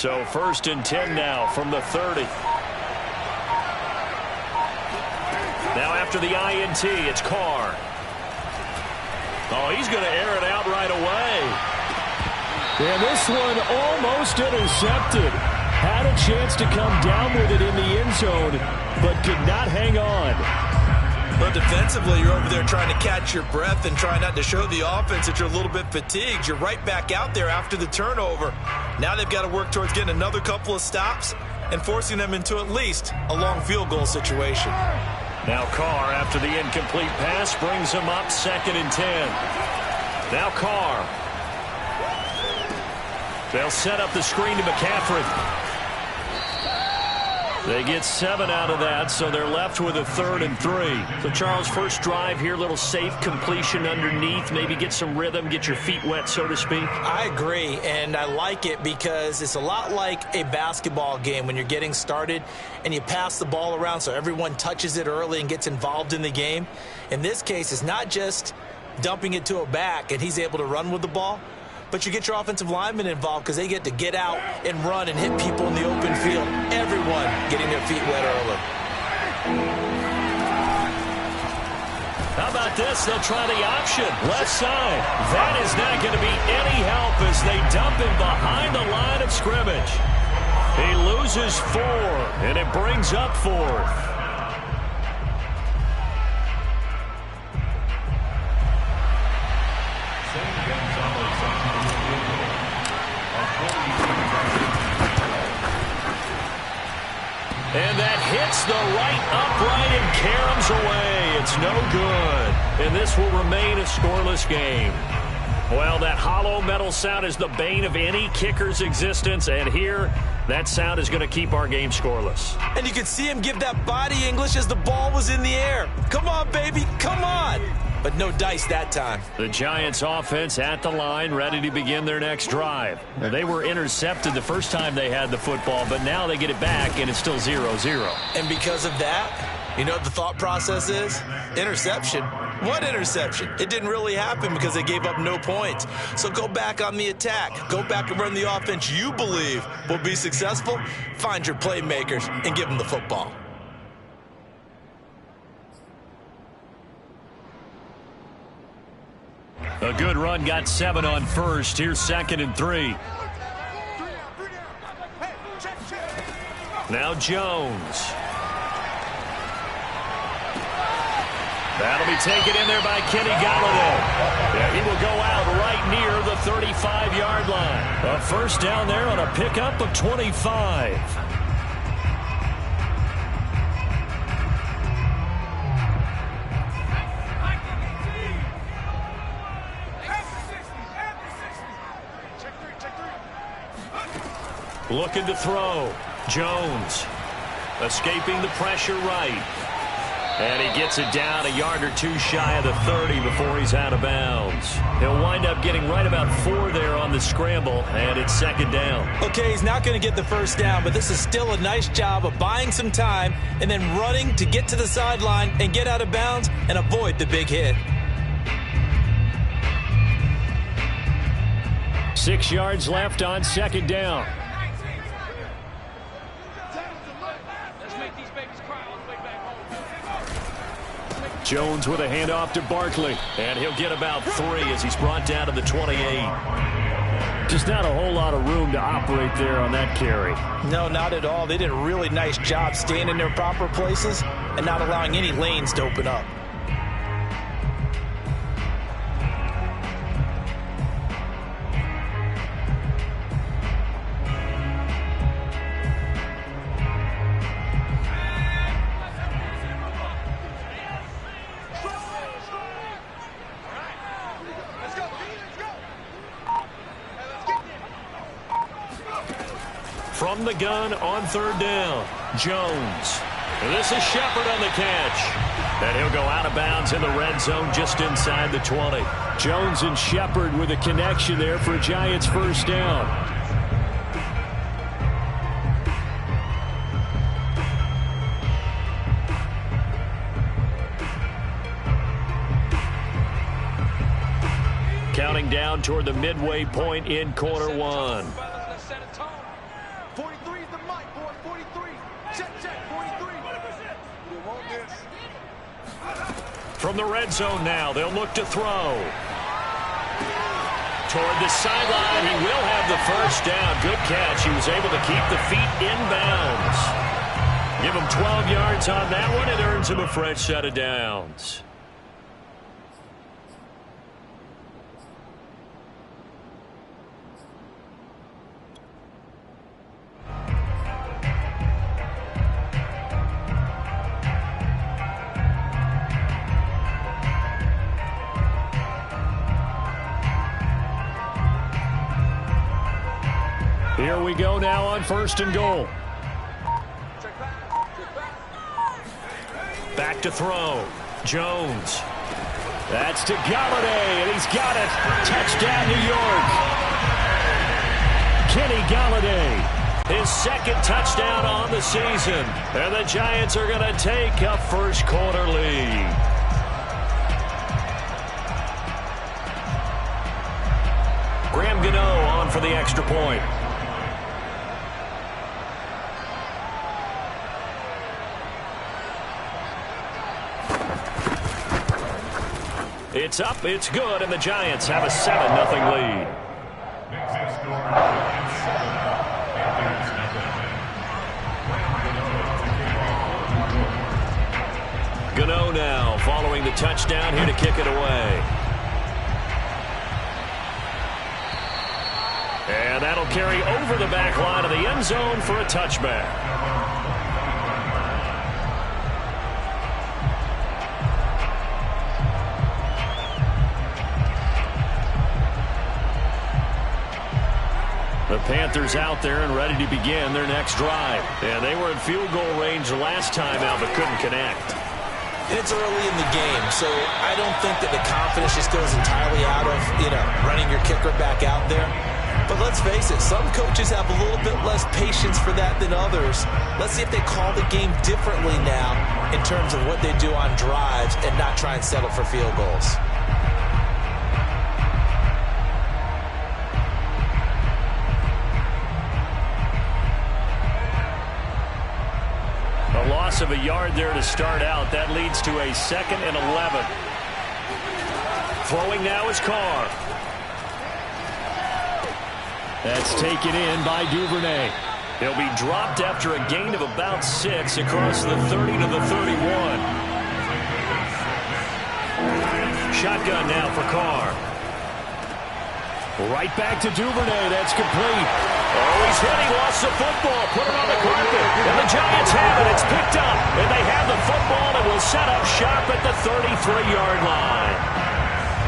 So 1st and 10 now from the 30. Now after the INT, it's Carr. Oh, he's going to air it out right away. And this one almost intercepted. Had a chance to come down with it in the end zone, but could not hang on. But defensively, you're over there trying to catch your breath and try not to show the offense that you're a little bit fatigued. You're right back out there after the turnover. Now they've got to work towards getting another couple of stops and forcing them into at least a long field goal situation. Now Carr, after the incomplete pass, brings him up 2nd and 10. Now Carr. They'll set up the screen to McCaffrey. They get 7 out of that, so they're left with a 3rd and 3. So, Charles, first drive here, little safe completion underneath, maybe get some rhythm, get your feet wet, so to speak. I agree, and I like it because it's a lot like a basketball game when you're getting started and you pass the ball around so everyone touches it early and gets involved in the game. In this case, it's not just dumping it to a back and he's able to run with the ball, but you get your offensive linemen involved because they get to get out and run and hit people in the open field. Everyone getting their feet wet early. How about this? They'll try the option. Left side. That is not going to be any help as they dump him behind the line of scrimmage. He loses 4, and it brings up 4th. And that hits the right upright and caroms away. It's no good. And this will remain a scoreless game. Well, that hollow metal sound is the bane of any kicker's existence. And here, that sound is going to keep our game scoreless. And you can see him give that body English as the ball was in the air. Come on, baby. Come on. But no dice that time. The Giants offense at the line, ready to begin their next drive. Now, they were intercepted the first time they had the football, but now they get it back, and it's still 0-0. And because of that, you know what the thought process is? Interception. What interception? It didn't really happen because they gave up no points. So go back on the attack. Go back and run the offense you believe will be successful. Find your playmakers and give them the football. A good run, got 7 on first. Here's 2nd and 3. Now Jones. That'll be taken in there by Kenny Galladay. Yeah, he will go out right near the 35-yard line. A first down there on a pickup of 25. Looking to throw. Jones escaping the pressure right. And he gets it down a yard or 2 shy of the 30 before he's out of bounds. He'll wind up getting right about 4 there on the scramble, and it's 2nd down. Okay, he's not going to get the first down, but this is still a nice job of buying some time and then running to get to the sideline and get out of bounds and avoid the big hit. 6 yards left on 2nd down. Jones with a handoff to Barkley, and he'll get about 3 as he's brought down to the 28. Just not a whole lot of room to operate there on that carry. No, not at all. They did a really nice job staying in their proper places and not allowing any lanes to open up. From the gun on 3rd down, Jones. This is Shepard on the catch. And he'll go out of bounds in the red zone just inside the 20. Jones and Shepard with a connection there for a Giants first down. Counting down toward the midway point in quarter 1. From the red zone now, they'll look to throw. Toward the sideline, he will have the first down. Good catch. He was able to keep the feet in bounds. Give him 12 yards on that one. It earns him a fresh set of downs. Here we go now on 1st and goal. Back to throw. Jones. That's to Galladay, and he's got it. Touchdown, New York. Kenny Galladay. His second touchdown on the season. And the Giants are going to take a first quarter lead. Graham Gano on for the extra point. It's up, it's good, and the Giants have a 7-0 lead. Gano now following the touchdown here to kick it away. And that'll carry over the back line of the end zone for a touchback. The Panthers out there and ready to begin their next drive. And they were in field goal range last time out but couldn't connect. And it's early in the game, so I don't think that the confidence just goes entirely out of, running your kicker back out there. But let's face it, some coaches have a little bit less patience for that than others. Let's see if they call the game differently now in terms of what they do on drives and not try and settle for field goals. A loss of a yard there to start out. That leads to a 2nd and 11. Throwing now is Carr. That's taken in by Duvernay. He'll be dropped after a gain of about 6 across the 30 to the 31. Shotgun now for Carr. Right back to Duvernay. That's complete. Oh, he's hit. He lost the football. Put it on the carpet. And the Giants have it. It's picked up. And they have the football and will set up shop at the 33-yard line.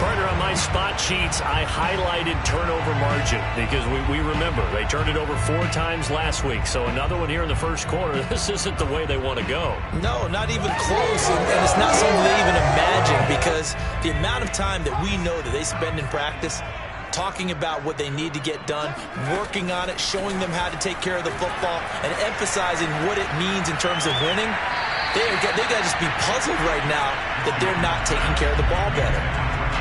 Partner, on my spot sheets, I highlighted turnover margin because we remember they turned it over 4 times last week. So another one here in the first quarter. This isn't the way they want to go. No, not even close. And it's not something they even imagine because the amount of time that we know that they spend in practice talking about what they need to get done, working on it, showing them how to take care of the football, and emphasizing what it means in terms of winning. They got to just be puzzled right now that they're not taking care of the ball better.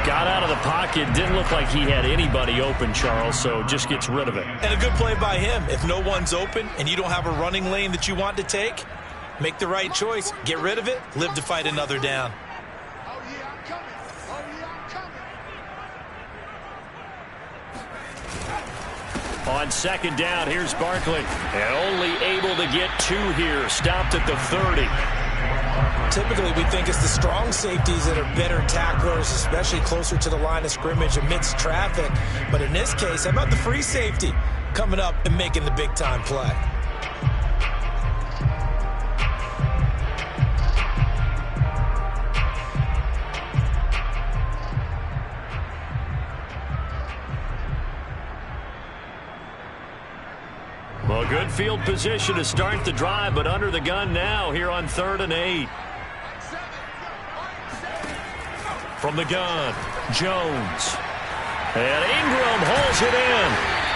Got out of the pocket. Didn't look like he had anybody open, Charles, so just gets rid of it. And a good play by him. If no one's open and you don't have a running lane that you want to take, make the right choice. Get rid of it. Live to fight another down. On 2nd down, here's Barkley. And only able to get 2 here. Stopped at the 30. Typically, we think it's the strong safeties that are better tacklers, especially closer to the line of scrimmage amidst traffic. But in this case, how about the free safety coming up and making the big-time play? Well, good field position to start the drive, but under the gun now here on 3rd and 8. From the gun, Jones. And Ingram holds it in.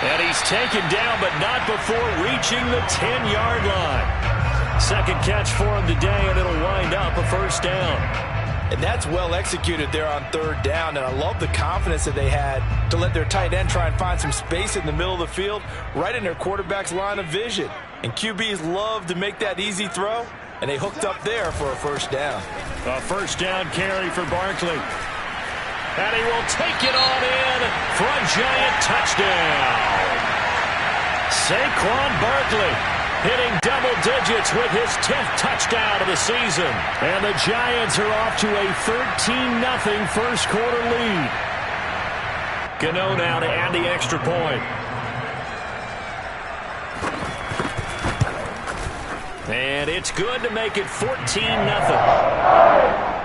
And he's taken down, but not before reaching the 10-yard line. Second catch for him today, and it'll wind up a first down. And that's well executed there on 3rd down, and I love the confidence that they had to let their tight end try and find some space in the middle of the field, right in their quarterback's line of vision. And QBs love to make that easy throw. And they hooked up there for a first down. A first down carry for Barkley. And he will take it on in for a giant touchdown. Saquon Barkley hitting double digits with his 10th touchdown of the season. And the Giants are off to a 13-0 first quarter lead. Gano now to add the extra point. And it's good to make it 14-0.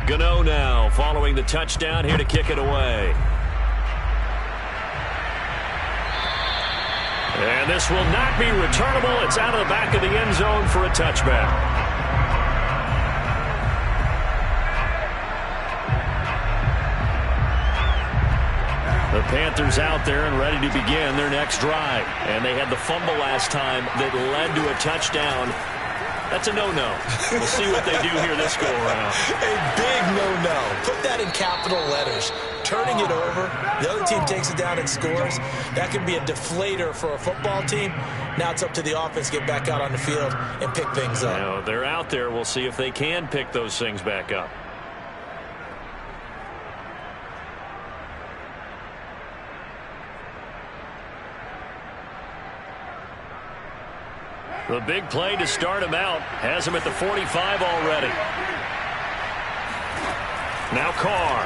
Gano now following the touchdown here to kick it away. And this will not be returnable. It's out of the back of the end zone for a touchback. The Panthers out there and ready to begin their next drive. And they had the fumble last time that led to a touchdown. That's a no-no. We'll see what they do here this go-around. A big no-no. Put that in capital letters. Turning it over. The other team takes it down and scores. That can be a deflator for a football team. Now it's up to the offense to get back out on the field and pick things up. Now, they're out there. We'll see if they can pick those things back up. The big play to start him out has him at the 45 already. Now Carr.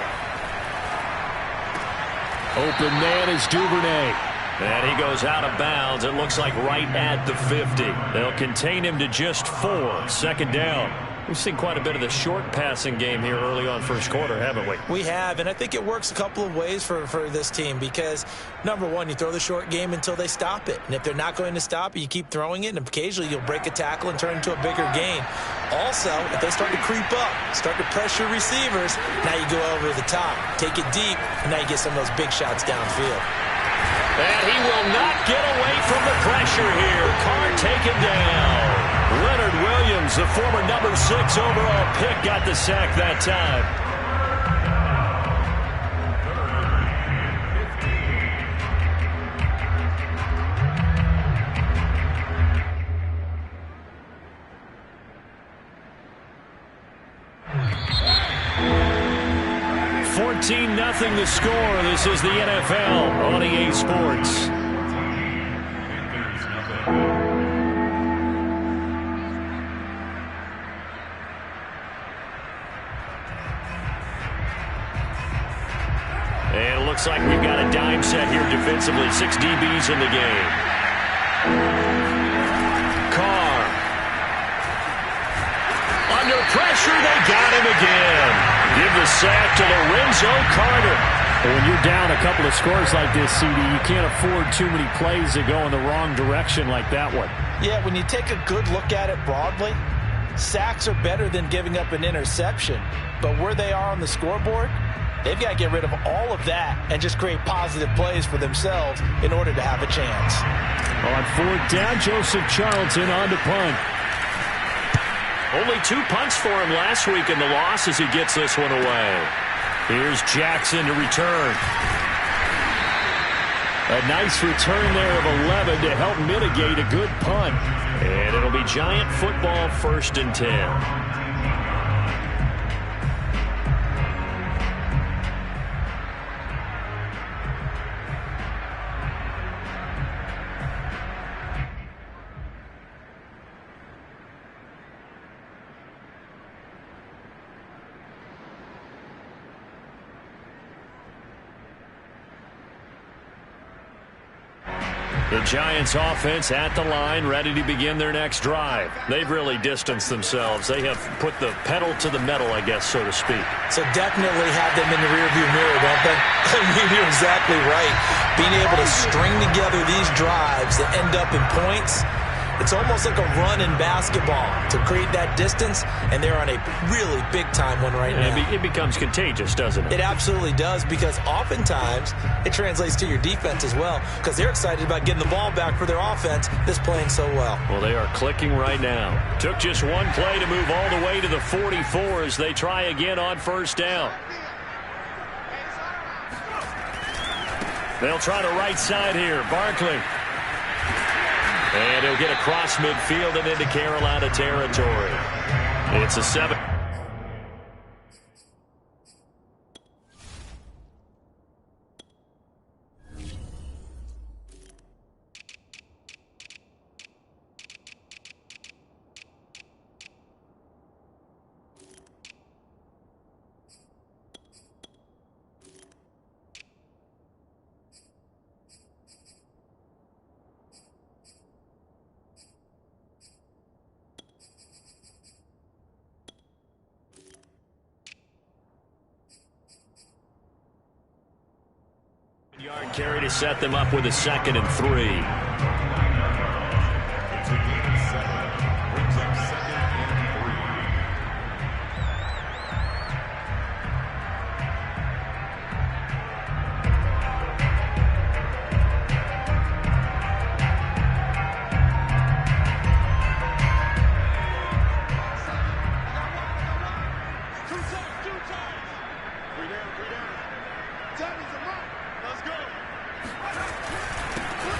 Open man is Duvernay. And he goes out of bounds. It looks like right at the 50. They'll contain him to just 4. Second down. We've seen quite a bit of the short passing game here early on first quarter, haven't we? We have, and I think it works a couple of ways for this team because, number one, you throw the short game until they stop it. And if they're not going to stop it, you keep throwing it, and occasionally you'll break a tackle and turn it into a bigger gain. Also, if they start to creep up, start to pressure receivers, now you go over the top, take it deep, and now you get some of those big shots downfield. And he will not get away from the pressure here. Carr taken down. Leonard Williams, the former number 6 overall pick, got the sack that time. Nothing the score. This is the NFL on EA Sports. And it looks like we've got a dime set here defensively. 6 DBs in the game. Carr. Under pressure, they got him again. Give the sack to Lorenzo Carter. When you're down a couple of scores like this, CD, you can't afford too many plays that go in the wrong direction like that one. Yeah, when you take a good look at it broadly, sacks are better than giving up an interception. But where they are on the scoreboard, they've got to get rid of all of that and just create positive plays for themselves in order to have a chance. On 4th down, Joseph Charlton on to punt. Only 2 punts for him last week in the loss as he gets this one away. Here's Jackson to return. A nice return there of 11 to help mitigate a good punt. And it'll be Giant football 1st and 10. The Giants offense at the line, ready to begin their next drive. They've really distanced themselves. They have put the pedal to the metal, I guess, so to speak. So definitely have them in the rearview mirror, don't they? I mean, you're exactly right. Being able to string together these drives that end up in points, it's almost like a run in basketball to create that distance, and they're on a really big-time one right now. It becomes contagious, doesn't it? It absolutely does, because oftentimes it translates to your defense as well, because they're excited about getting the ball back for their offense that's playing so well. Well, they are clicking right now. Took just one play to move all the way to the 44 as they try again on first down. They'll try to right side here. Barkley. And he'll get across midfield and into Carolina territory. It's a 7. Yard carry to set them up with a 2nd and 3.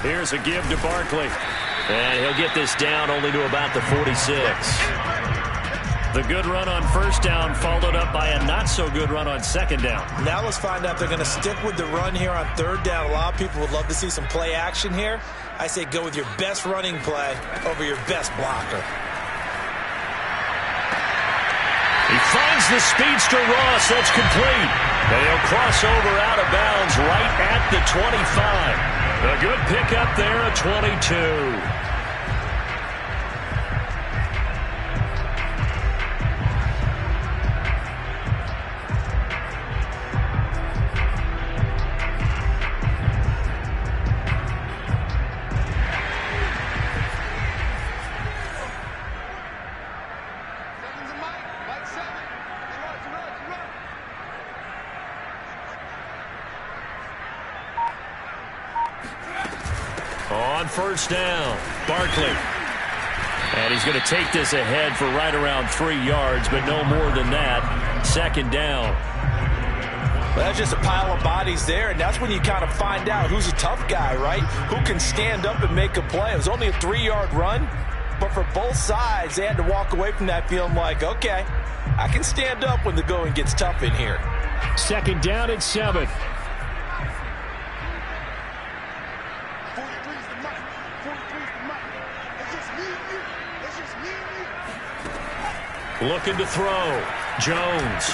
Here's a give to Barkley. And he'll get this down only to about the 46. The good run on first down followed up by a not-so-good run on second down. Now let's find out if they're going to stick with the run here on third down. A lot of people would love to see some play action here. I say go with your best running play over your best blocker. He finds the speedster Ross. That's complete. And he'll cross over out of bounds right at the 25. A good pickup there at 22. On first down, Barkley. And he's going to take this ahead for right around 3 yards, but no more than that. Second down. Well, that's just a pile of bodies there, and that's when you kind of find out who's a tough guy, right? Who can stand up and make a play. It was only a 3-yard run, but for both sides, they had to walk away from that feeling like, okay, I can stand up when the going gets tough in here. Second down at 7. Looking to throw. Jones.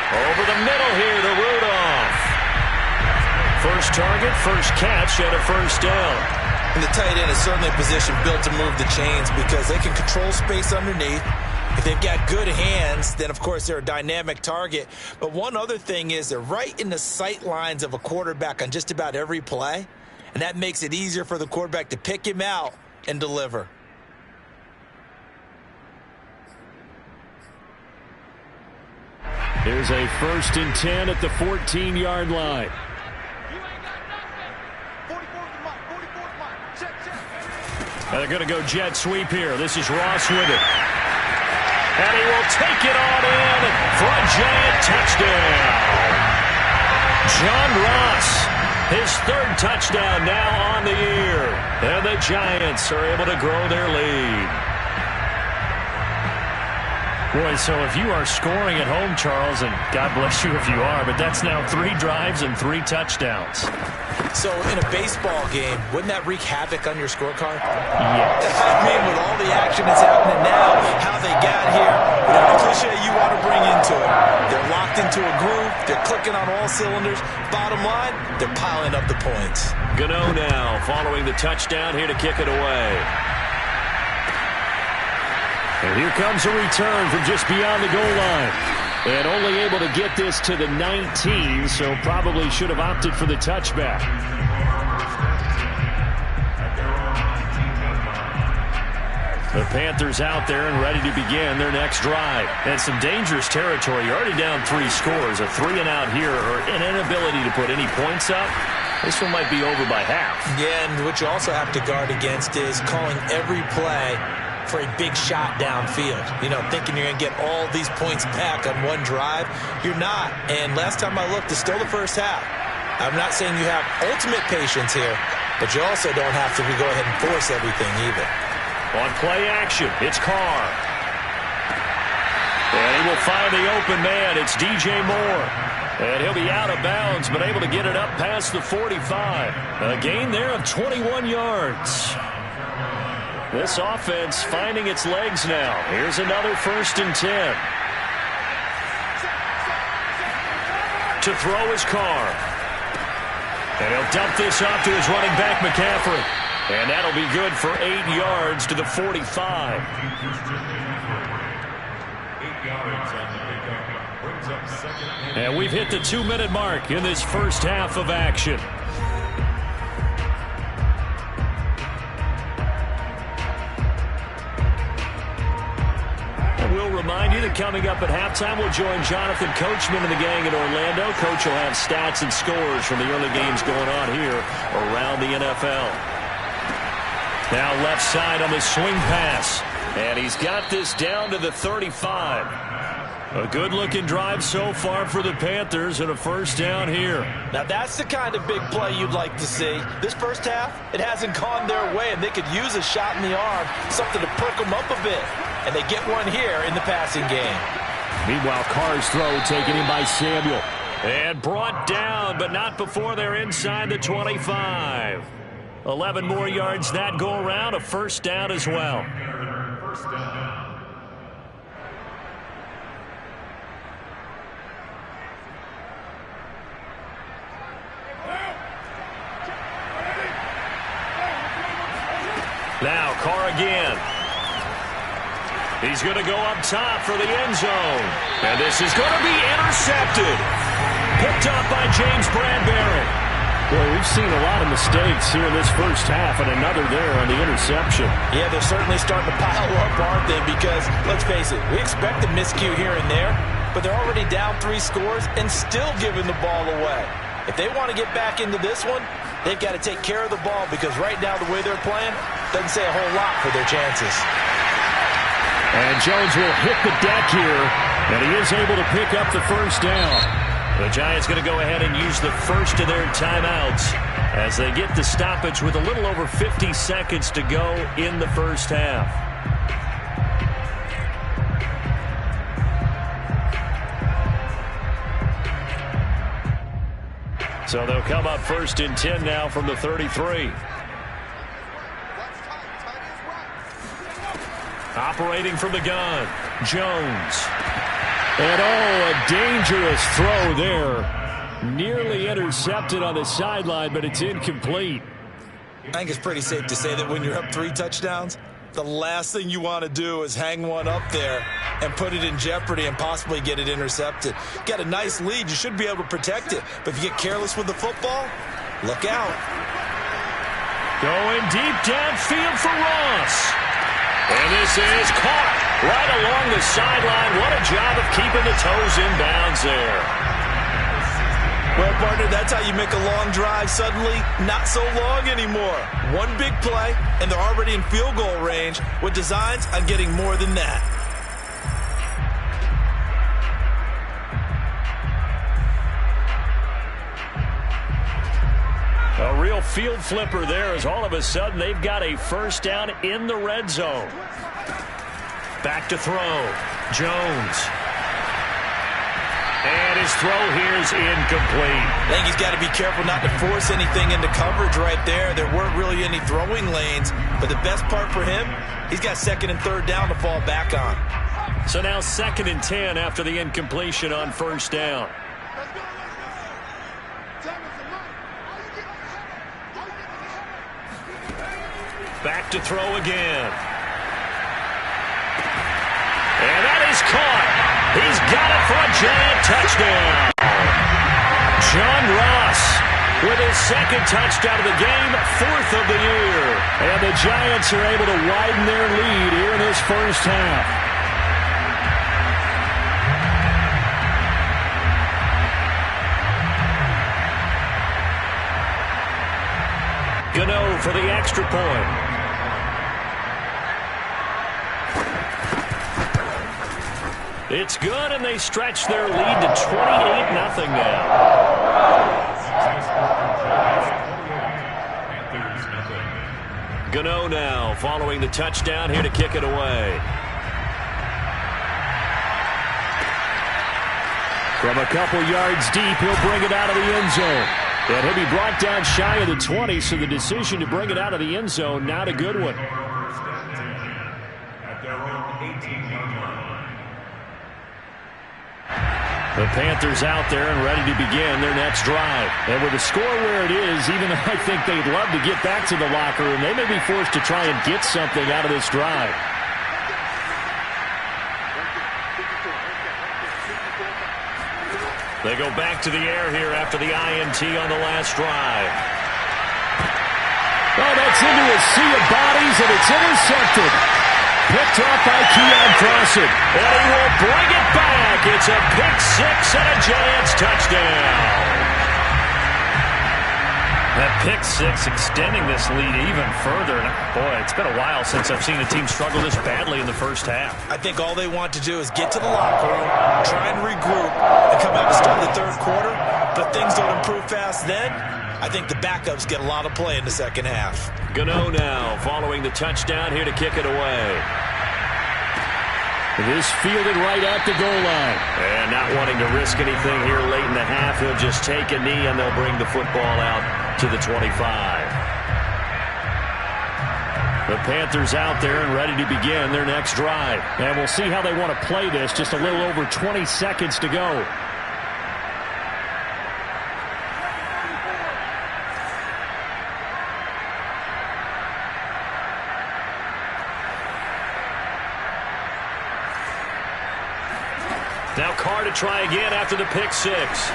Over the middle here to Rudolph. First target, first catch, and a first down. And the tight end is certainly a position built to move the chains because they can control space underneath. If they've got good hands, then, of course, they're a dynamic target. But one other thing is they're right in the sight lines of a quarterback on just about every play, and that makes it easier for the quarterback to pick him out and deliver. Here's a 1st and 10 at the 14-yard line. And they're going to go jet sweep here. This is Ross with it. And he will take it on in for a giant touchdown. John Ross, his 3rd touchdown now on the year. And the Giants are able to grow their lead. Boy, so if you are scoring at home, Charles, and God bless you if you are, but that's now 3 drives and 3 touchdowns. So in a baseball game, wouldn't that wreak havoc on your scorecard? Yes. I mean, with all the action that's happening now, how they got here, whatever cliche you want to bring into it. They're locked into a groove. They're clicking on all cylinders. Bottom line, they're piling up the points. Gano now following the touchdown here to kick it away. And here comes a return from just beyond the goal line. And only able to get this to the 19, so probably should have opted for the touchback. The Panthers out there and ready to begin their next drive. And some dangerous territory. You're already down 3 scores. A 3-and-out here or an inability to put any points up. This one might be over by half. Yeah, and what you also have to guard against is calling every play for a big shot downfield. You know, thinking you're going to get all these points back on one drive. You're not. And last time I looked, it's still the first half. I'm not saying you have ultimate patience here, but you also don't have to go ahead and force everything either. On play action, it's Carr. And he will find the open man. It's DJ Moore. And he'll be out of bounds, but able to get it up past the 45. A gain there of 21 yards. This offense finding its legs now. Here's another 1st and 10. To throw is Carr. And he'll dump this off to his running back, McCaffrey. And that'll be good for 8 yards to the 45. And we've hit the 2-minute mark in this first half of action. And we'll remind you that coming up at halftime, we'll join Jonathan Coachman and the gang in Orlando. Coach will have stats and scores from the early games going on here around the NFL. Now left side on the swing pass. And he's got this down to the 35. A good-looking drive so far for the Panthers and a first down here. Now that's the kind of big play you'd like to see. This first half, it hasn't gone their way, and they could use a shot in the arm, something to perk them up a bit. And they get one here in the passing game. Meanwhile, Carr's throw taken in by Samuel. And brought down, but not before they're inside the 25. 11 more yards that go around, a first down as well. Now Carr again. He's going to go up top for the end zone. And this is going to be intercepted. Picked up by James Bradbury. Well, we've seen a lot of mistakes here in this first half, and another there on the interception. Yeah, they're certainly starting to pile up, aren't they? Because, let's face it, we expect a miscue here and there, but they're already down 3 scores and still giving the ball away. If they want to get back into this one, they've got to take care of the ball, because right now the way they're playing doesn't say a whole lot for their chances. And Jones will hit the deck here, and he is able to pick up the first down. The Giants going to go ahead and use the first of their timeouts as they get the stoppage with a little over 50 seconds to go in the first half. So they'll come up 1st and 10 now from the 33. Operating from the gun, Jones. And a dangerous throw there. Nearly intercepted on the sideline, but it's incomplete. I think it's pretty safe to say that when you're up 3 touchdowns, the last thing you want to do is hang one up there and put it in jeopardy and possibly get it intercepted. Got a nice lead. You should be able to protect it. But if you get careless with the football, look out. Going deep downfield for Ross. And this is caught right along the sideline. What a job of keeping the toes in bounds there. Well, partner, that's how you make a long drive suddenly not so long anymore. One big play, and they're already in field goal range with designs on getting more than that. A real field flipper there as all of a sudden they've got a first down in the red zone. Back to throw. Jones. And his throw here is incomplete. I think he's got to be careful not to force anything into coverage right there. There weren't really any throwing lanes. But the best part for him, he's got 2nd and 3rd down to fall back on. So now 2nd and 10 after the incompletion on first down. Back to throw again. And that is caught. He's got it for a giant touchdown. John Ross with his second touchdown of the game, 4th of the year. And the Giants are able to widen their lead here in this first half. Gano for the extra point. It's good, and they stretch their lead to 28-0 now. Gano now following the touchdown here to kick it away. From a couple yards deep, he'll bring it out of the end zone. And he'll be brought down shy of the 20, so the decision to bring it out of the end zone, not a good one. The Panthers out there and ready to begin their next drive. And with the score where it is, even though I think they'd love to get back to the locker room, they may be forced to try and get something out of this drive. They go back to the air here after the INT on the last drive. Oh, that's into a sea of bodies, and it's intercepted. Picked off by Keon Crossing. And he will bring it back. It's a pick six and a Giants touchdown. That pick six extending this lead even further. Boy, it's been a while since I've seen a team struggle this badly in the first half. I think all they want to do is get to the locker room, try and regroup, and come out and start the third quarter. But things don't improve fast then. I think the backups get a lot of play in the second half. Gano now following the touchdown here to kick it away. This fielded right at the goal line. And not wanting to risk anything here late in the half, he'll just take a knee and they'll bring the football out to the 25. The Panthers out there and ready to begin their next drive. And we'll see how they want to play this. Just a little over 20 seconds to go. Now Carr to try again after the pick six.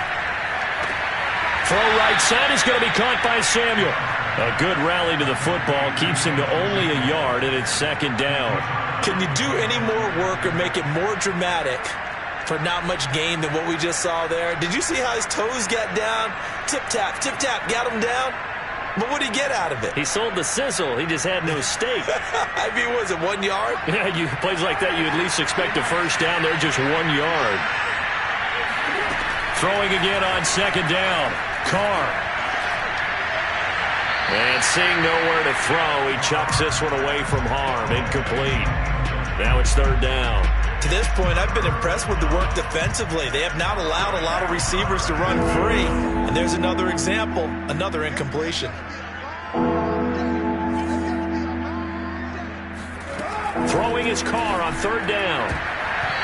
Throw right side is going to be caught by Samuel. A good rally to the football keeps him to only a yard, and it's second down. Can you do any more work or make it more dramatic for not much gain than what we just saw there? Did you see how his toes got down? Tip-tap, got him down. But what did he get out of it? He sold the sizzle. He just had no steak. I mean, was it 1 yard? Yeah, plays like that, you at least expect a first down. They're just 1 yard. Throwing again on second down. Carr. And seeing nowhere to throw, he chucks this one away from harm. Incomplete. Now it's third down. To this point, I've been impressed with the work defensively. They have not allowed a lot of receivers to run free. And there's another example, another incompletion. Throwing his Carr on third down.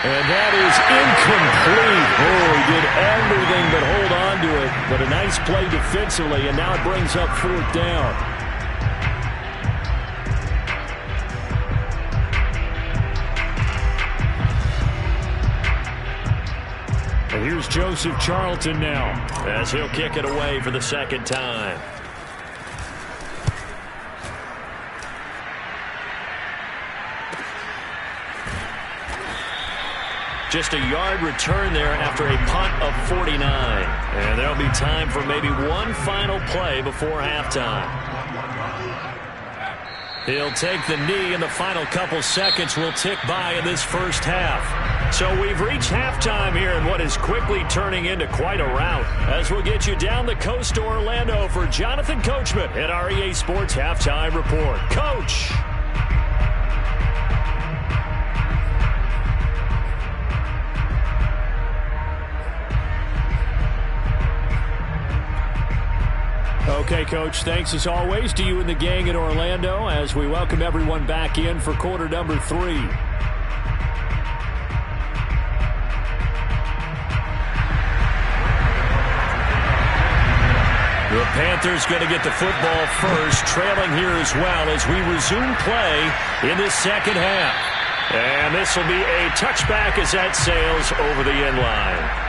And that is incomplete. Oh, he did everything but hold on to it. But a nice play defensively, and now it brings up fourth down. And here's Joseph Charlton now, as he'll kick it away for the second time. Just a yard return there after a punt of 49. And there'll be time for maybe one final play before halftime. He'll take the knee, and the final couple seconds will tick by in this first half. So we've reached halftime here in what is quickly turning into quite a rout, as we'll get you down the coast to Orlando for Jonathan Coachman at our EA Sports Halftime Report. Coach! Okay, Coach, thanks as always to you and the gang in Orlando as we welcome everyone back in for quarter number 3. Panthers going to get the football first, trailing here as well as we resume play in the second half. And this will be a touchback as that sails over the end line.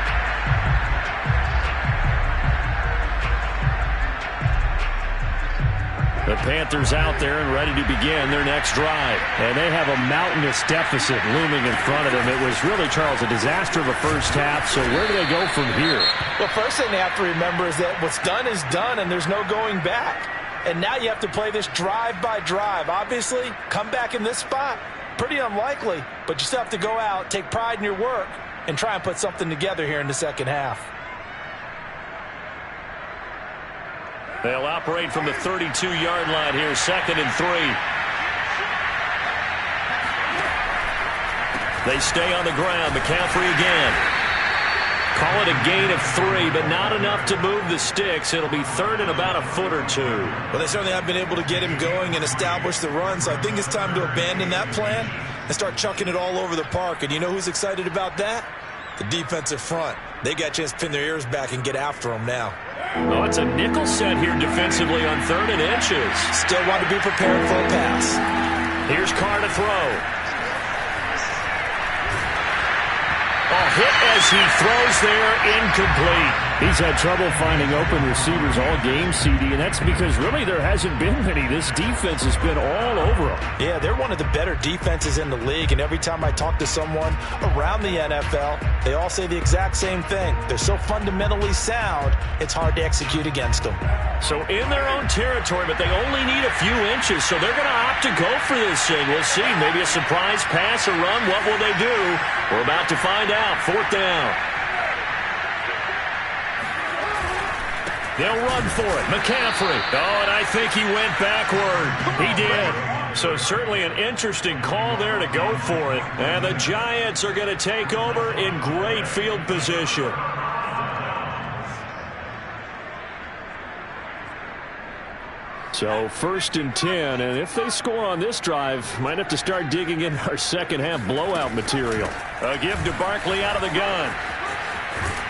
The Panthers out there and ready to begin their next drive. And they have a mountainous deficit looming in front of them. It was really, Charles, a disaster of a first half. So where do they go from here? Well, first thing they have to remember is that what's done is done, and there's no going back. And now you have to play this drive by drive. Obviously, come back in this spot, pretty unlikely. But you still have to go out, take pride in your work, and try and put something together here in the second half. They'll operate from the 32-yard line here, 2nd and 3. They stay on the ground. McCaffrey again. Call it a gain of 3, but not enough to move the sticks. It'll be 3rd and about a foot or 2. Well, they certainly have been able to get him going and establish the run, so I think it's time to abandon that plan and start chucking it all over the park. And you know who's excited about that? The defensive front. They got a chance to pin their ears back and get after him now. Oh, it's a nickel set here defensively on 3rd and inches. Still want to be prepared for a pass. Here's Carr to throw. Hit as he throws there, incomplete. He's had trouble finding open receivers all game, CD, and that's because really there hasn't been many. This defense has been all over them. Yeah, they're one of the better defenses in the league, and every time I talk to someone around the NFL, they all say the exact same thing. They're so fundamentally sound, it's hard to execute against them. So in their own territory, but they only need a few inches, so they're going to opt to go for this thing. We'll see. Maybe a surprise pass or run. What will they do? We're about to find out. 4th down. They'll run for it. McCaffrey. Oh, and I think he went backward. He did. So certainly an interesting call there to go for it. And the Giants are going to take over in great field position. So 1st and 10, and if they score on this drive, might have to start digging in our second half blowout material. A give to Barkley out of the gun.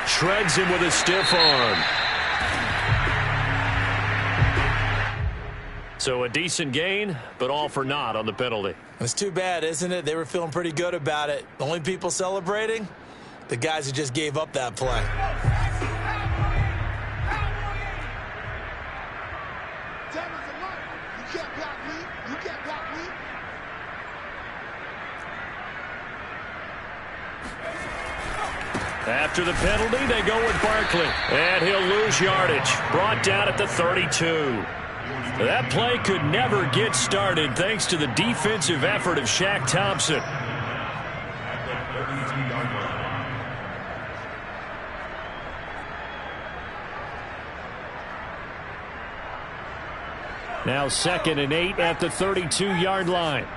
Shreds him with a stiff arm. So a decent gain, but all for naught on the penalty. It's too bad, isn't it? They were feeling pretty good about it. The only people celebrating? The guys who just gave up that play. After the penalty, they go with Barkley. And he'll lose yardage. Brought down at the 32. That play could never get started thanks to the defensive effort of Shaq Thompson. Now 2nd and 8 at the 32-yard line.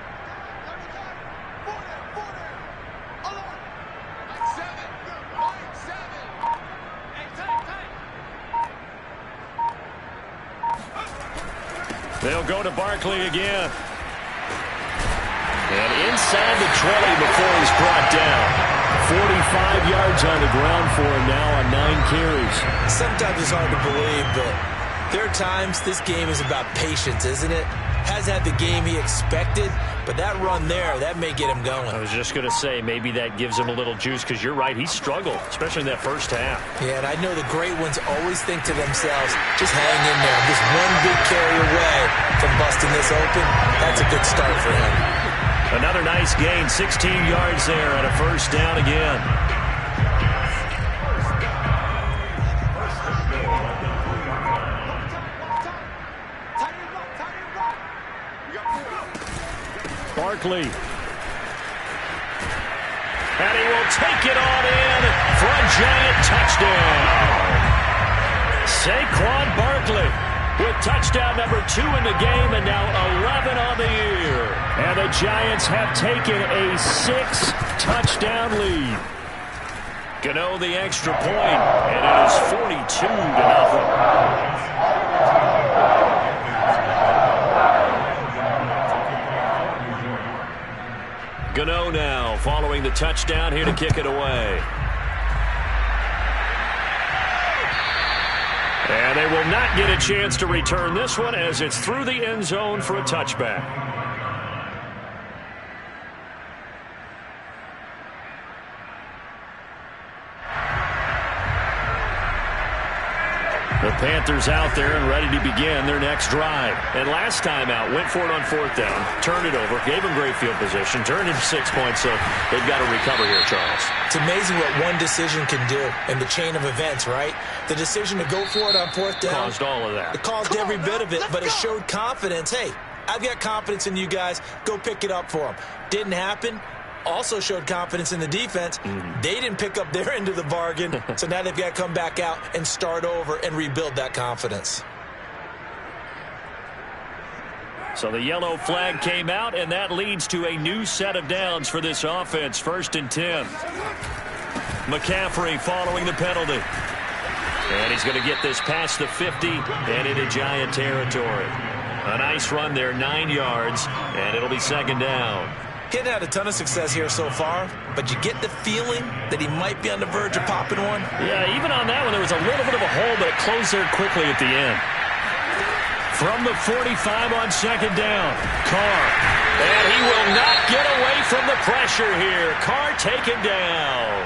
They'll go to Barkley again. And inside the 20 before he's brought down. 45 yards on the ground for him now on 9 carries. Sometimes it's hard to believe, but there are times this game is about patience, isn't it? Has had the game he expected, but that run there, that may get him going. I was just going to say, maybe that gives him a little juice, because you're right, he struggled, especially in that first half. Yeah, and I know the great ones always think to themselves, just hang in there. Just one big carry away from busting this open. That's a good start for him. Another nice gain, 16 yards there and a 1st down again. Barkley. And he will take it on in for a Giant touchdown. Saquon Barkley with touchdown number 2 in the game and now 11 on the year. And the Giants have taken a 6-touchdown lead. Gano the extra point, and it is 42-0. Gano now following the touchdown here to kick it away. And they will not get a chance to return this one as it's through the end zone for a touchback. The Panthers out there and ready to begin their next drive. And last time out, went for it on 4th down, turned it over, gave them great field position, turned into 6 points, so they've got to recover here, Charles. It's amazing what one decision can do in the chain of events, right? The decision to go for it on 4th down. Caused all of that. It caused every bit of it, but it showed confidence. Hey, I've got confidence in you guys. Go pick it up for them. Didn't happen. Also showed confidence in the defense. They didn't pick up their end of the bargain, so now they've got to come back out and start over and rebuild that confidence. So the yellow flag came out, and that leads to a new set of downs for this offense. 1st and 10. McCaffrey following the penalty. And he's going to get this past the 50 and into Giant territory. A nice run there, 9 yards, and it'll be 2nd down. Kid had a ton of success here so far, but you get the feeling that he might be on the verge of popping one. Yeah, even on that one, there was a little bit of a hole, but it closed there quickly at the end. From the 45 on 2nd down, Carr. And he will not get away from the pressure here. Carr taken down.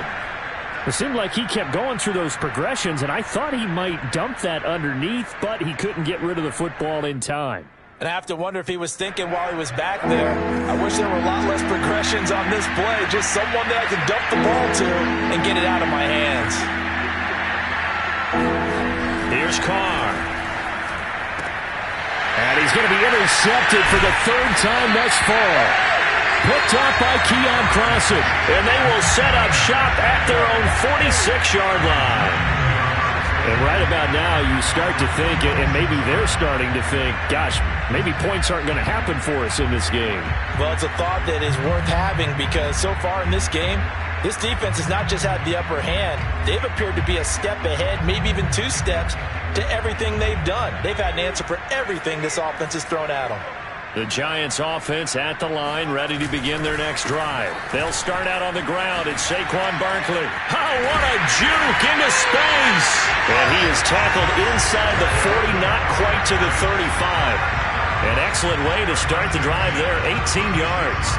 It seemed like he kept going through those progressions, and I thought he might dump that underneath, but he couldn't get rid of the football in time. And I have to wonder if he was thinking while he was back there, I wish there were a lot less progressions on this play, just someone that I could dump the ball to and get it out of my hands. Here's Carr. And he's going to be intercepted for the 3rd time thus far. Picked off by Keon Crossen. And they will set up shop at their own 46-yard line. And right about now, you start to think, and maybe they're starting to think, gosh, maybe points aren't going to happen for us in this game. Well, it's a thought that is worth having because so far in this game, this defense has not just had the upper hand. They've appeared to be a step ahead, maybe even 2 steps, to everything they've done. They've had an answer for everything this offense has thrown at them. The Giants offense at the line, ready to begin their next drive. They'll start out on the ground. It's Saquon Barkley. Oh, what a juke into space. And he is tackled inside the 40, not quite to the 35. An excellent way to start the drive there, 18 yards.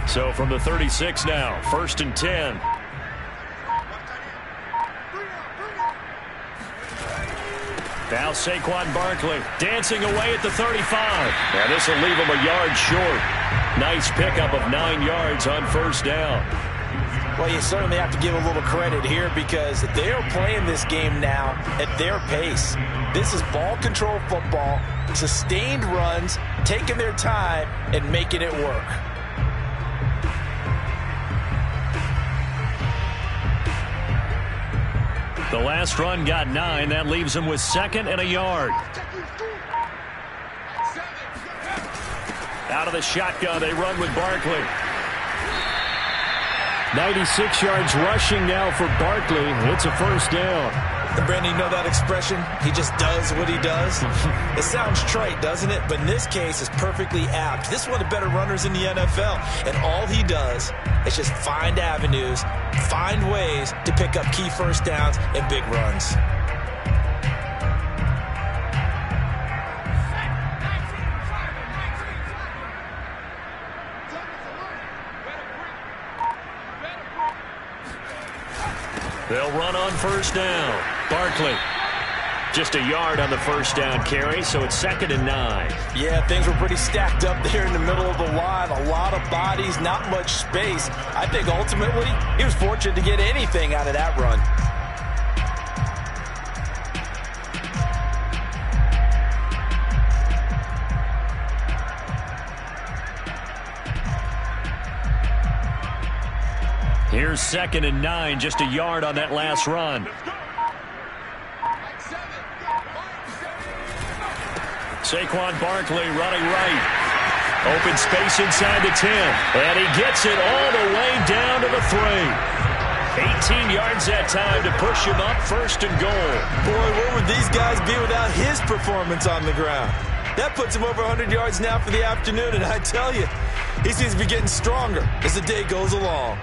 So from the 36 now, 1st and 10. Now Saquon Barkley dancing away at the 35. And this will leave him a yard short. Nice pickup of 9 yards on 1st down. Well, you certainly have to give a little credit here because they are playing this game now at their pace. This is ball control football, sustained runs, taking their time, and making it work. The last run got 9. That leaves him with 2nd and a yard. Out of the shotgun, they run with Barkley. 96 yards rushing now for Barkley. It's a 1st down. And Brandon, you know that expression? He just does what he does. It sounds trite, doesn't it? But in this case, it's perfectly apt. This is one of the better runners in the NFL. And all he does is just find avenues, find ways to pick up key 1st downs and big runs. They'll run on 1st down. Barkley. Just a yard on the 1st down carry, so it's 2nd and 9. Yeah, things were pretty stacked up there in the middle of the line. A lot of bodies, not much space. I think ultimately he was fortunate to get anything out of that run. Here's 2nd and 9, just a yard on that last run. Saquon Barkley running right. Open space inside the 10. And he gets it all the way down to the 3. 18 yards that time to push him up 1st and goal. Boy, where would these guys be without his performance on the ground? That puts him over 100 yards now for the afternoon, and I tell you, he seems to be getting stronger as the day goes along.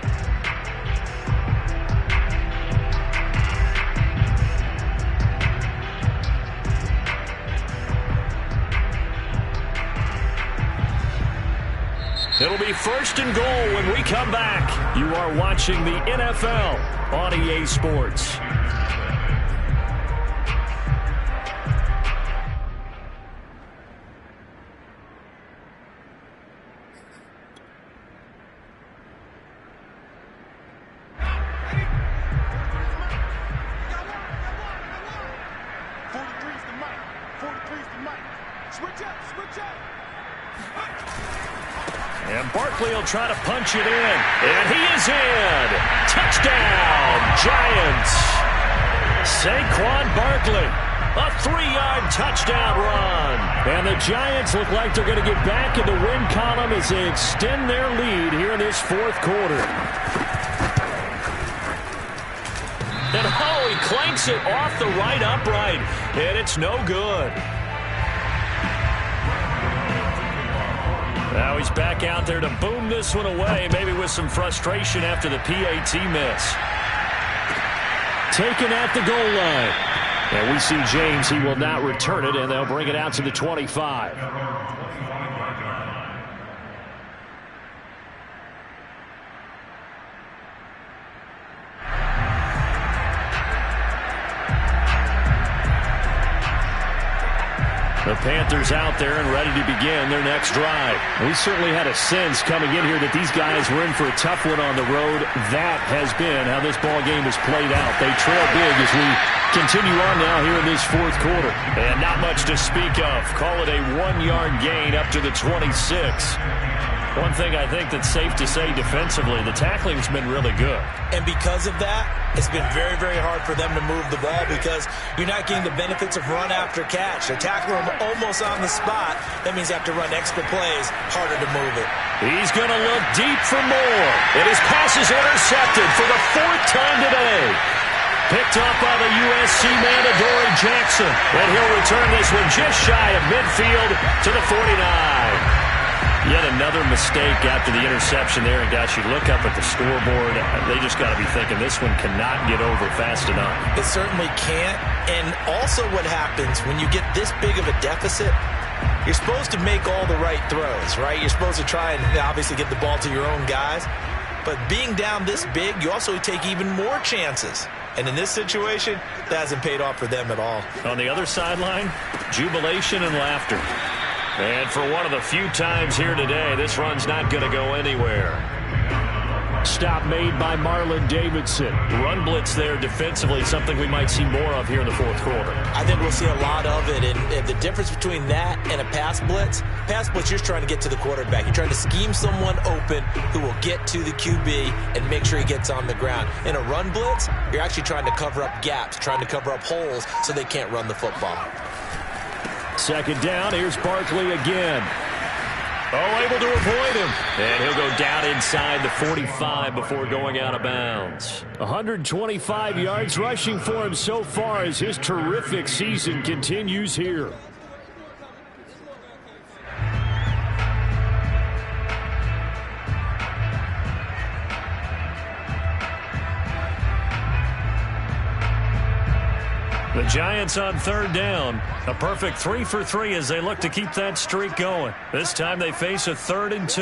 It'll be 1st and goal when we come back. You are watching the NFL on EA Sports. And Barkley will try to punch it in. And he is in. Touchdown, Giants. Saquon Barkley. A 3-yard touchdown run. And the Giants look like they're going to get back in the win column as they extend their lead here in this 4th quarter. And he clanks it off the right upright. And it's no good. Now he's back out there to boom this one away, maybe with some frustration after the PAT miss. Taken at the goal line. And we see James, he will not return it, and they'll bring it out to the 25. The Panthers out there and ready to begin their next drive. We certainly had a sense coming in here that these guys were in for a tough one on the road. That has been how this ball game has played out. They trail big as we continue on now here in this 4th quarter. And not much to speak of. Call it a 1-yard gain up to the 26. One thing I think that's safe to say defensively, the tackling's been really good. And because of that, it's been very, very hard for them to move the ball because you're not getting the benefits of run after catch. They're tackling them almost on the spot. That means you have to run extra plays, harder to move it. He's going to look deep for more. And his pass is intercepted for the 4th time today. Picked up by the USC man, Adoree Jackson. And he'll return this one just shy of midfield to the 49. Yet another mistake after the interception there. And, gosh, you look up at the scoreboard, they just got to be thinking this one cannot get over fast enough. It certainly can't. And also what happens when you get this big of a deficit, you're supposed to make all the right throws, right? You're supposed to try and obviously get the ball to your own guys. But being down this big, you also take even more chances. And in this situation, that hasn't paid off for them at all. On the other sideline, jubilation and laughter. And for one of the few times here today, this run's not going to go anywhere. Stop made by Marlon Davidson. Run blitz there defensively, something we might see more of here in the 4th quarter. I think we'll see a lot of it. And the difference between that and a pass blitz, you're just trying to get to the quarterback. You're trying to scheme someone open who will get to the QB and make sure he gets on the ground. In a run blitz, you're actually trying to cover up gaps, trying to cover up holes so they can't run the football. 2nd down, here's Barkley again. Oh, able to avoid him. And he'll go down inside the 45 before going out of bounds. 125 yards rushing for him so far as his terrific season continues here. The Giants on 3rd down. A perfect 3 for 3 as they look to keep that streak going. This time they face a 3rd and 2.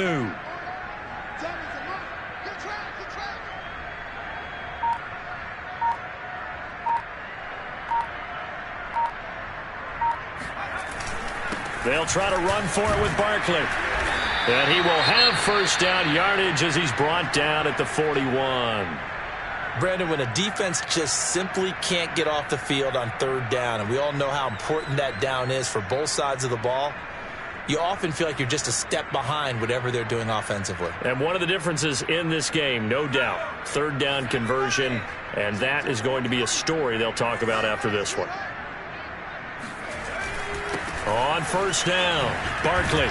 They'll try to run for it with Barkley. And he will have 1st down yardage as he's brought down at the 41. Brandon, when a defense just simply can't get off the field on 3rd down, and we all know how important that down is for both sides of the ball, you often feel like you're just a step behind whatever they're doing offensively. And one of the differences in this game, no doubt, third down conversion, and that is going to be a story they'll talk about after this one. On first down, Barkley.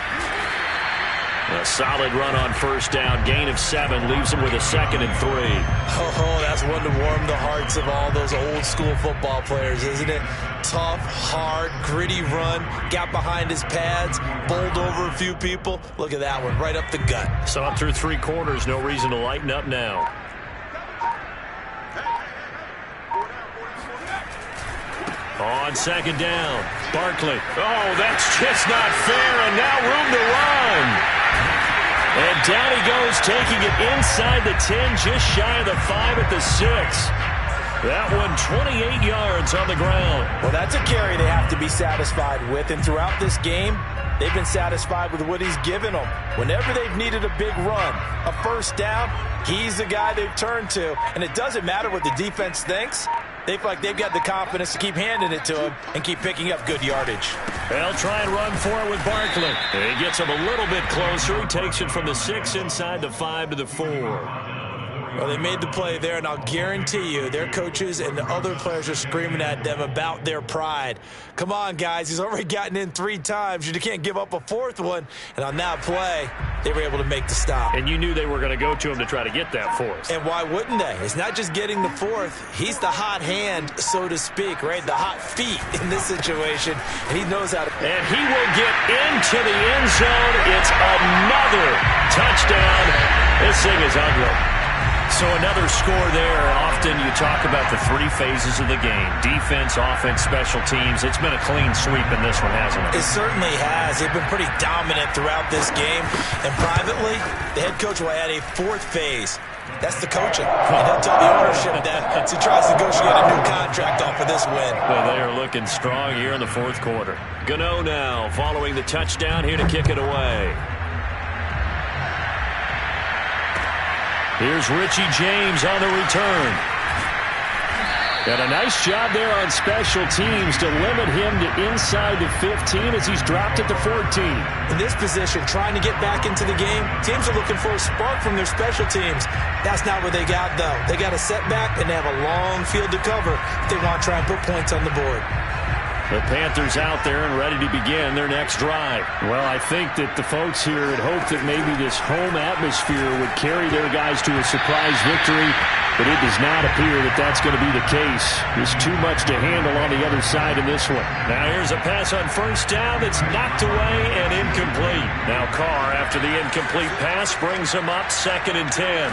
A solid run on first down, gain of 7, leaves him with a 2nd and 3. Oh, that's one to warm the hearts of all those old school football players, isn't it? Tough, hard, gritty run, got behind his pads, bowled over a few people. Look at that one, right up the gut. Saw it through 3 quarters, no reason to lighten up now. On second down, Barkley. Oh, that's just not fair, and now room to run. And down he goes, taking it inside the 10, just shy of the 5 at the 6. That one 28 yards on the ground. Well, that's a carry they have to be satisfied with, and throughout this game, they've been satisfied with what he's given them. Whenever they've needed a big run, a first down, he's the guy they've turned to. And it doesn't matter what the defense thinks. They feel like they've got the confidence to keep handing it to him and keep picking up good yardage. They'll try and run for it with Barkley. He gets him a little bit closer. He takes it from the 6 inside the 5 to the 4. Well, they made the play there, and I'll guarantee you their coaches and the other players are screaming at them about their pride. Come on, guys. He's already gotten in 3 times. You can't give up a 4th one. And on that play, they were able to make the stop. And you knew they were going to go to him to try to get that 4th. And why wouldn't they? It's not just getting the 4th. He's the hot hand, so to speak, right? The hot feet in this situation. And he knows how to. And he will get into the end zone. It's another touchdown. This thing is ugly. So another score there. Often you talk about the 3 phases of the game. Defense, offense, special teams. It's been a clean sweep in this one, hasn't it? It certainly has. They've been pretty dominant throughout this game. And privately, the head coach will add a 4th phase. That's the coaching. And he'll tell the ownership that as he tries to negotiate a new contract off of this win. Well, they are looking strong here in the 4th quarter. Gano now following the touchdown here to kick it away. Here's Richie James on the return. And a nice job there on special teams to limit him to inside the 15 as he's dropped at the 14. In this position, trying to get back into the game, teams are looking for a spark from their special teams. That's not what they got, though. They got a setback, and they have a long field to cover if they want to try and put points on the board. The Panthers out there and ready to begin their next drive. Well, I think that the folks here had hoped that maybe this home atmosphere would carry their guys to a surprise victory, but it does not appear that that's going to be the case. There's too much to handle on the other side in this one. Now here's a pass on first down that's knocked away and incomplete. Now Carr, after the incomplete pass, brings him up 2nd and 10.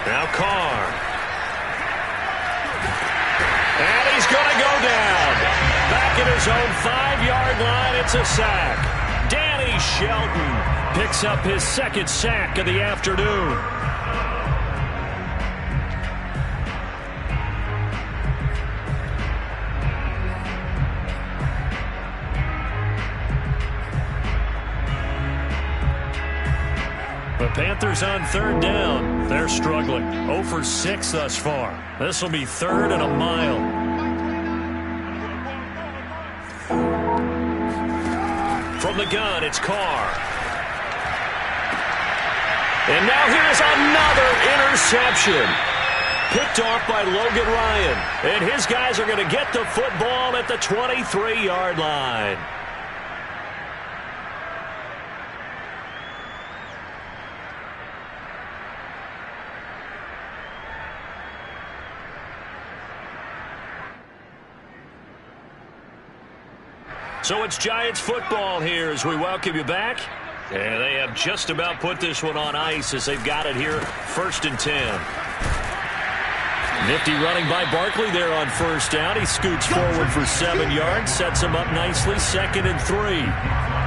Now Carr. And he's going to go down. Back at his own 5-yard line, it's a sack. Danny Shelton picks up his 2nd sack of the afternoon. The Panthers on 3rd down. They're struggling. 0 for 6 thus far. This will be 3rd and a mile. From the gun, it's Carr. And now here's another interception. Picked off by Logan Ryan. And his guys are going to get the football at the 23-yard line. So it's Giants football here as we welcome you back. And they have just about put this one on ice as they've got it here, 1st and 10. Nifty running by Barkley there on first down. He scoots forward for 7 yards, sets him up nicely, 2nd and 3.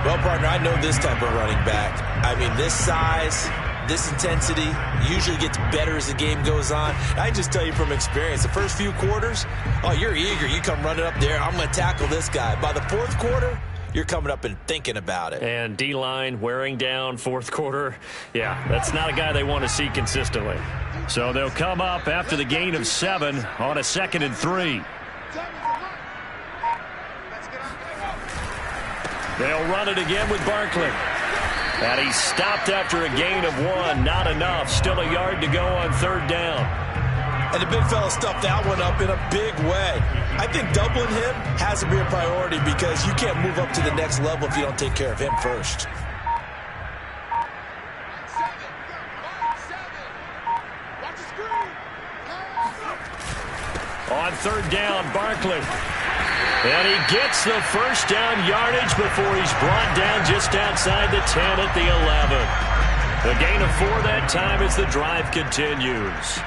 Well, partner, I know this type of running back. I mean, this size, this intensity usually gets better as the game goes on. I just tell you from experience, the first few quarters, oh, you're eager. You come running up there. I'm going to tackle this guy. By the 4th quarter, you're coming up and thinking about it. And D-line wearing down 4th quarter. Yeah, that's not a guy they want to see consistently. So they'll come up after the gain of 7 on a 2nd and 3. They'll run it again with Barkley. And he stopped after a gain of 1. Not enough. Still a yard to go on 3rd down. And the big fella stuffed that one up in a big way. I think doubling him has to be a priority because you can't move up to the next level if you don't take care of him first. On 3rd down, Barkley. And he gets the first down yardage before he's brought down just outside the 10 at the 11. The gain of 4 that time as the drive continues.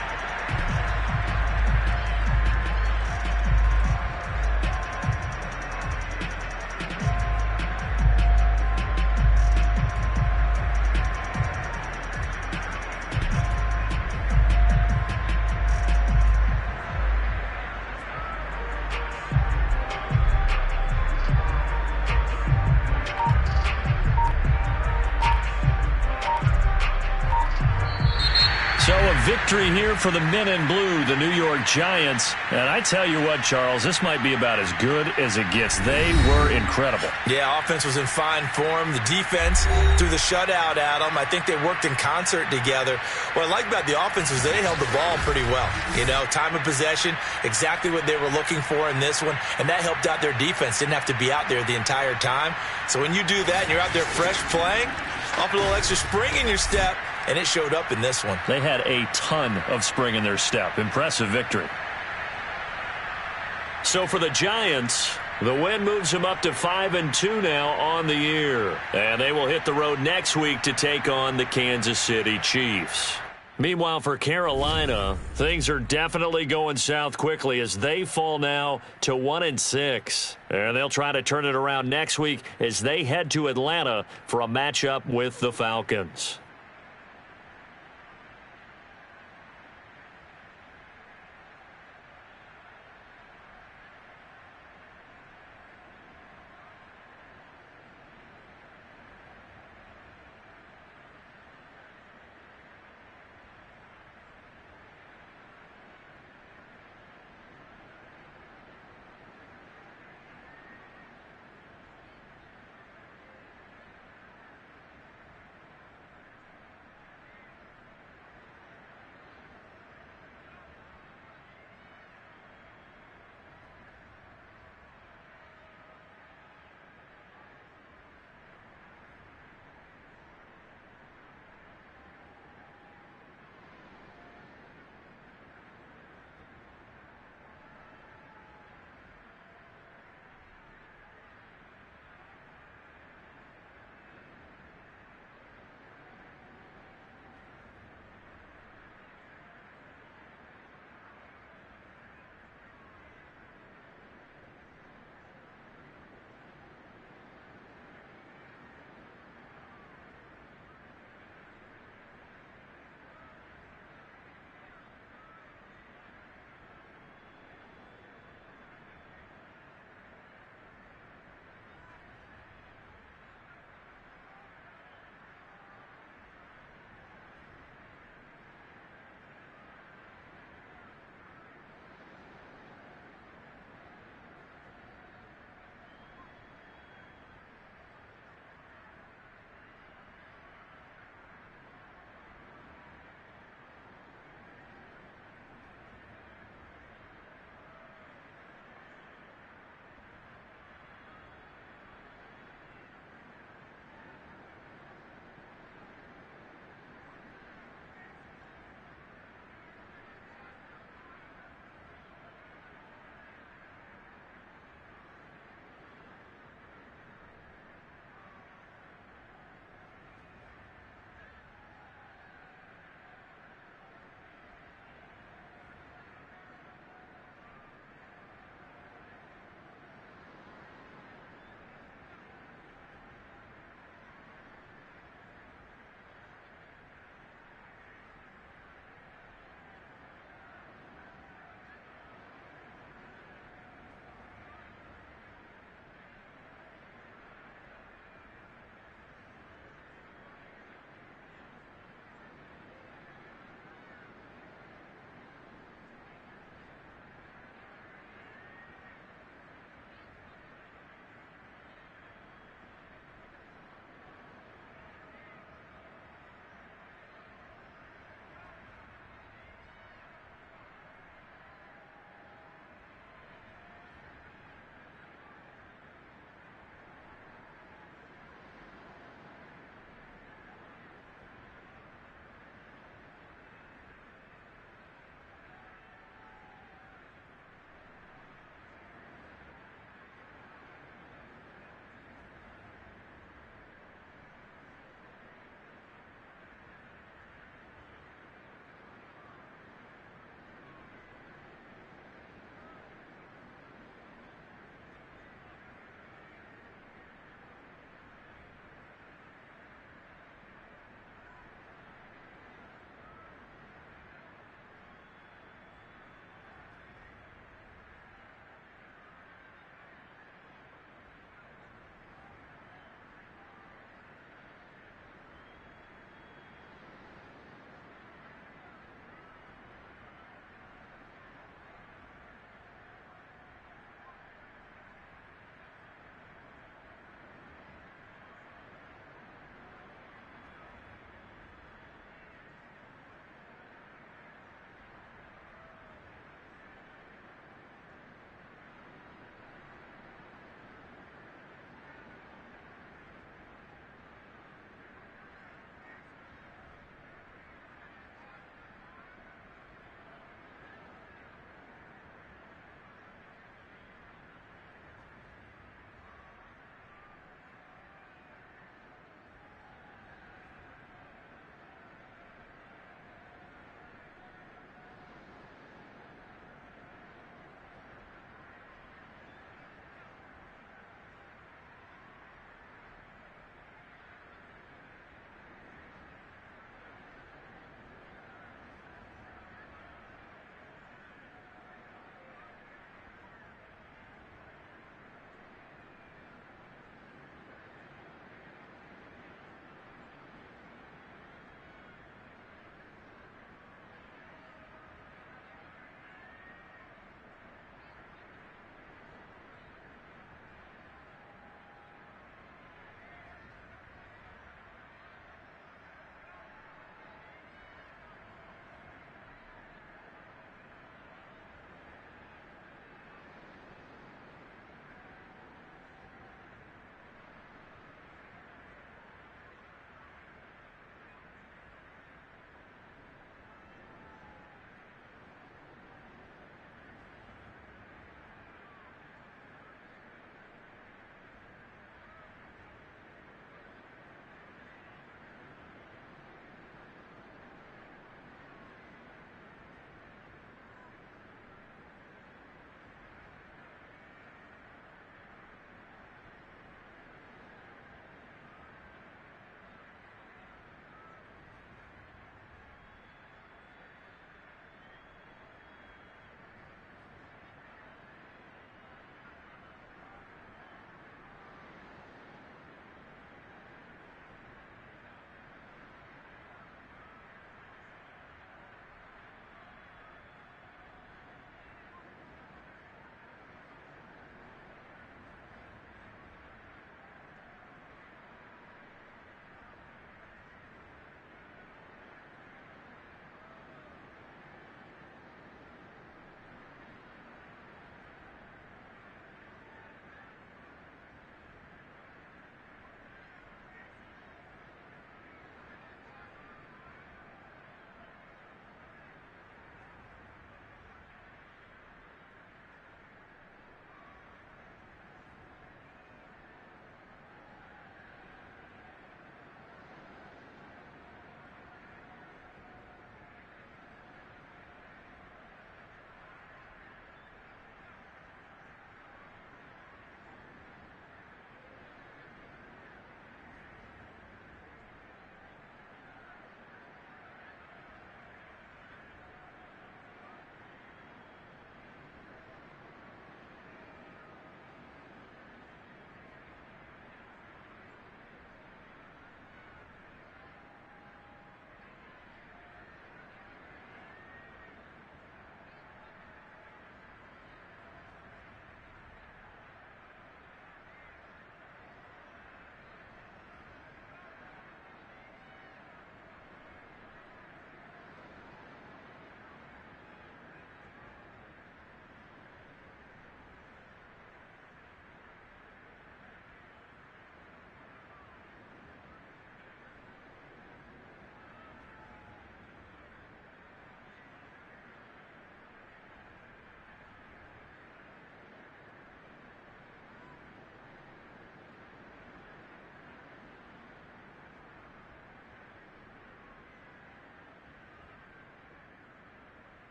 Victory here for the men in blue, the New York Giants. And I tell you what, Charles, this might be about as good as it gets. They were incredible. Yeah, offense was in fine form. The defense threw the shutout at them. I think they worked in concert together. What I like about the offense was they held the ball pretty well. You know, time of possession, exactly what they were looking for in this one. And that helped out their defense. Didn't have to be out there the entire time. So when you do that and you're out there fresh playing, up a little extra spring in your step, and it showed up in this one. They had a ton of spring in their step. Impressive victory. So for the Giants, the win moves them up to 5-2 now on the year. And they will hit the road next week to take on the Kansas City Chiefs. Meanwhile, for Carolina, things are definitely going south quickly as they fall now to 1-6. And they'll try to turn it around next week as they head to Atlanta for a matchup with the Falcons.